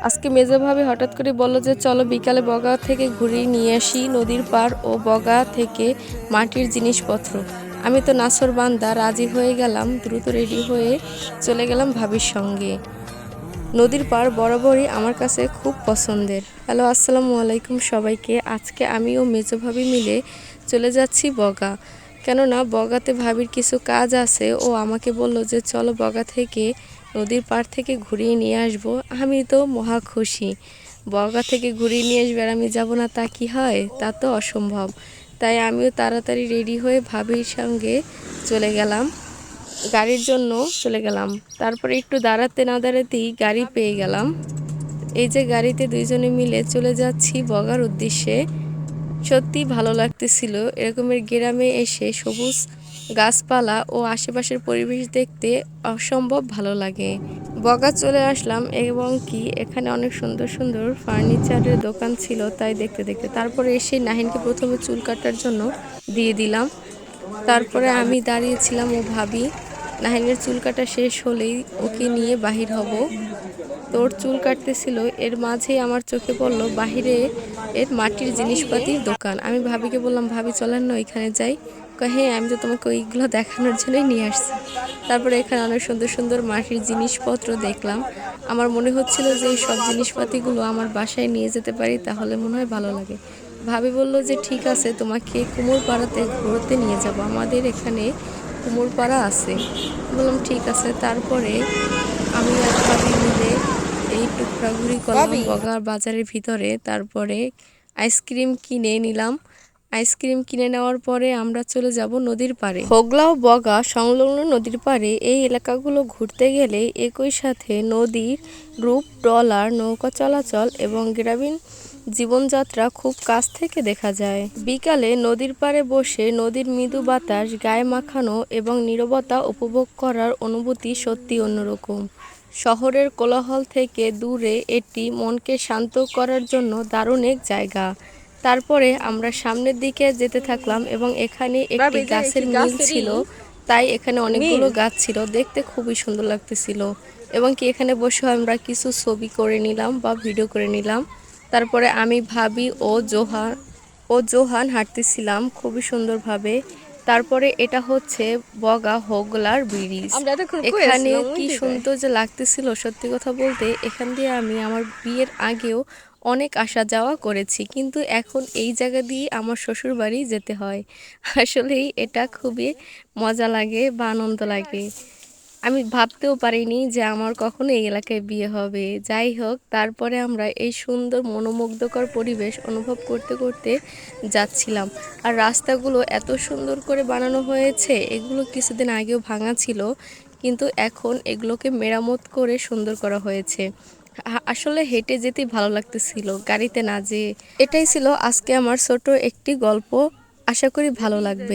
আজকে মেজো ভাবি হঠাৎ করে বলল যে চলো বিকালে বগা থেকে ঘুরিয়ে নিয়ে আসি নদীর পাড় ও বগা থেকে মাটির জিনিসপত্র। আমি তো নাছর বান্দা রাজি হয়ে গেলাম, দ্রুত রেডি হয়ে চলে গেলাম ভাবির সঙ্গে। নদীর পাড় বরাবরই আমার কাছে খুব পছন্দের। হ্যালো, আসসালামু আলাইকুম সবাইকে। আজকে আমি ও মেজো ভাবি মিলে চলে যাচ্ছি বগা, কেননা বগাতে ভাবির কিছু কাজ আছে। ও আমাকে বলল যে চলো বগা থেকে নদীর পাড় থেকে ঘুরিয়ে নিয়ে আসবো। আমি তো মহা খুশি, বগা থেকে ঘুরিয়ে নিয়ে আসবে আর আমি যাব না তা কি হয়? তা তো অসম্ভব। তাই আমিও তাড়াতাড়ি রেডি হয়ে ভাবির সঙ্গে চলে গেলাম, গাড়ির জন্য চলে গেলাম। তারপরে একটু দাঁড়াতে না দাঁড়াতেই গাড়ি পেয়ে গেলাম। এই যে গাড়িতে দুইজনে মিলে চলে যাচ্ছি বগার উদ্দেশ্যে। সত্যি ভালো লাগতেছিল এরকমের গ্রামে এসে। সবুজ গাছপালা ও আশেপাশের পরিবেশ দেখতে অসম্ভব ভালো লাগে। বগা চলে আসলাম এবং কি এখানে অনেক সুন্দর সুন্দর ফার্নিচারের দোকান ছিল, তাই দেখতে দেখতে তারপরে এসে নাহিনকে প্রথমে চুল কাটার জন্য দিয়ে দিলাম। তারপরে আমি দাঁড়িয়েছিলাম ও ভাবি নাহিনের চুল কাটা শেষ হলেই ওকে নিয়ে বাহির হব। তোর চুল কাটতেছিল, এর মাঝেই আমার চোখে পড়লো বাহিরে এর মাটির জিনিসপাতির দোকান। আমি ভাবিকে বললাম, ভাবি চলেন না ওইখানে যাই। হ্যাঁ, আমি তো তোমাকে ওইগুলো দেখানোর জন্যই নিয়ে আসছি। তারপরে এখানে অনেক সুন্দর সুন্দর মাটির জিনিসপত্র দেখলাম। আমার মনে হচ্ছিল যে এই সব জিনিসপাতিগুলো আমার বাসায় নিয়ে যেতে পারি, তাহলে মনে হয় ভালো লাগে। ভাবি বলল যে ঠিক আছে, তোমাকে কুমোরপাড়াতে ঘুরতে নিয়ে যাব, আমাদের এখানে কুমোরপাড়া আছে। বললাম ঠিক আছে। তারপরে আমি আর ভাবি মিলে এই টুকরাঘুরি করলাম বগার বাজারের ভিতরে। তারপরে আইসক্রিম কিনে নিলাম। আইসক্রিম কিনে নেওয়ার পরে আমরা চলে যাব নদীর পাড়ে। হোগলা ও বগা সংলগ্ন নদীর পাড়ে এই এলাকাগুলো ঘুরতে গেলে একই সাথে নদীর রূপ, ট্রলার, নৌকা চলাচল এবং গ্রামীণ জীবনযাত্রা খুব কাছ থেকে দেখা যায়। বিকালে নদীর পাড়ে বসে নদীর মৃদু বাতাস গায়ে মাখানো এবং নীরবতা উপভোগ করার অনুভূতি সত্যি অন্যরকম। শহরের কোলাহল থেকে দূরে এটি মনকে শান্ত করার জন্য দারুণ এক জায়গা। তারপরে আমরা সামনের দিকে যেতে থাকলাম এবং এখানে একটি গাছের মিল ছিল, তাই এখানে অনেকগুলো গাছ ছিল, দেখতে খুবই সুন্দর লাগতেছিল। এবং কি এখানে বসে আমরা কিছু ছবি করে নিলাম বা ভিডিও করে নিলাম। তারপরে আমি ভাবি ও জোহান হাঁটতেছিলাম খুবই সুন্দরভাবে। তারপরে এটা হচ্ছে বগা হোগলার ব্রিজ। এখানে কি সুন্দর যে লাগতেছিল, সত্যি কথা বলতে এখান দিয়ে আমি আমার বিয়ের আগেও অনেক আসা যাওয়া করেছি, কিন্তু এখন এই জায়গা দিয়ে আমার শ্বশুর বাড়ি যেতে হয়। আসলেই এটা খুবই মজা লাগে বা আনন্দ লাগে। আমি ভাবতেও পারিনি যে আমার কখনো এই এলাকায় বিয়ে হবে। যাই হোক, তারপরে আমরা এই সুন্দর মনোমুগ্ধকর পরিবেশ অনুভব করতে করতে যাচ্ছিলাম। আর রাস্তাগুলো এত সুন্দর করে বানানো হয়েছে, এগুলো কিছুদিন আগেও ভাঙা ছিল, কিন্তু এখন এগুলোকে মেরামত করে সুন্দর করা হয়েছে। আসলে হেঁটে যেতেই ভালো লাগতেছিল, গাড়িতে না যেয়ে। এটাই ছিল আজকে আমার ছোট একটি গল্প। আশা করি ভালো লাগবে।